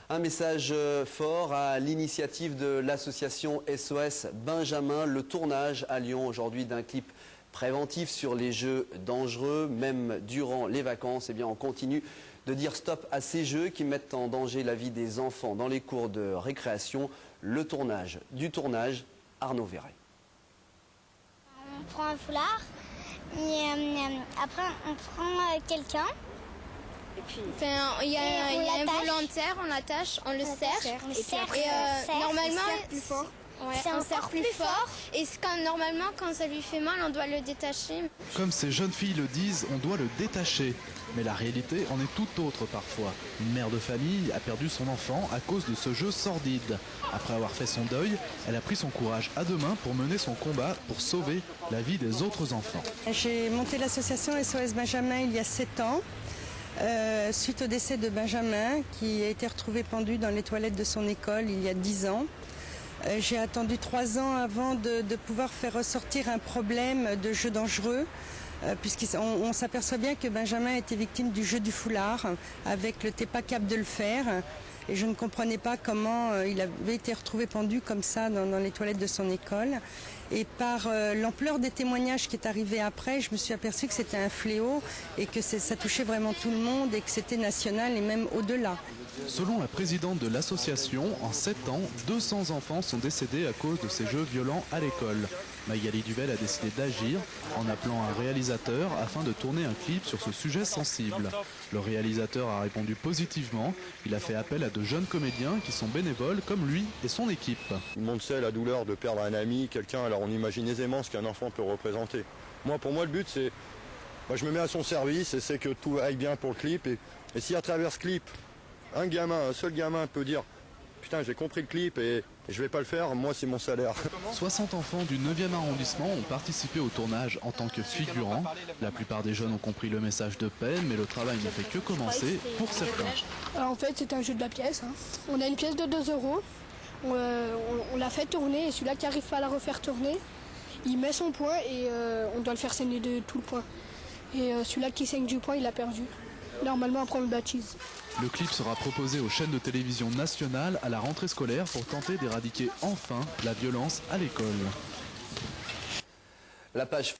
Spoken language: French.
Un message fort à l'initiative de l'association SOS Benjamin. Le tournage à Lyon aujourd'hui d'un clip préventif sur les jeux dangereux, même durant les vacances. Eh bien, on continue de dire stop à ces jeux qui mettent en danger la vie des enfants dans les cours de récréation. Le tournage du tournage, Arnaud Verret. On prend un foulard, et après on prend quelqu'un. Il y a un volontaire, on l'attache, on le serre. Et normalement, on serre plus fort. Et normalement, quand ça lui fait mal, on doit le détacher. Comme ces jeunes filles le disent, on doit le détacher. Mais la réalité en est tout autre parfois. Une mère de famille a perdu son enfant à cause de ce jeu sordide. Après avoir fait son deuil, elle a pris son courage à deux mains pour mener son combat pour sauver la vie des autres enfants. J'ai monté l'association SOS Benjamin il y a 7 ans. Suite au décès de Benjamin, qui a été retrouvé pendu dans les toilettes de son école il y a 10 ans. J'ai attendu 3 ans avant de pouvoir faire ressortir un problème de jeu dangereux, puisqu'on s'aperçoit bien que Benjamin était victime du jeu du foulard, avec le t'es pas capable de le faire. Et je ne comprenais pas comment il avait été retrouvé pendu comme ça dans les toilettes de son école. Et par l'ampleur des témoignages qui est arrivé après, je me suis aperçue que c'était un fléau et que ça touchait vraiment tout le monde et que c'était national et même au-delà. Selon la présidente de l'association, en 7 ans, 200 enfants sont décédés à cause de ces jeux violents à l'école. Magali Duvel a décidé d'agir en appelant un réalisateur afin de tourner un clip sur ce sujet sensible. Le réalisateur a répondu positivement. Il a fait appel à de jeunes comédiens qui sont bénévoles comme lui et son équipe. Tout le monde sait la douleur de perdre un ami, quelqu'un, alors on imagine aisément ce qu'un enfant peut représenter. Pour moi le but c'est, je me mets à son service et c'est que tout aille bien pour le clip. Et si à travers ce clip, un seul gamin peut dire « Putain, j'ai compris le clip et je vais pas le faire, moi c'est mon salaire ». 60 enfants du 9e arrondissement ont participé au tournage en tant que figurants. La plupart des jeunes ont compris le message de paix, mais le travail ne fait que commencer pour certains. En fait, c'est un jeu de la pièce. On a une pièce de 2 €. On la fait tourner et celui-là qui n'arrive pas à la refaire tourner, il met son point et on doit le faire saigner de tout le point. Et celui-là qui saigne du point, il a perdu. Normalement, après on le baptise. Le clip sera proposé aux chaînes de télévision nationales à la rentrée scolaire pour tenter d'éradiquer enfin la violence à l'école. La page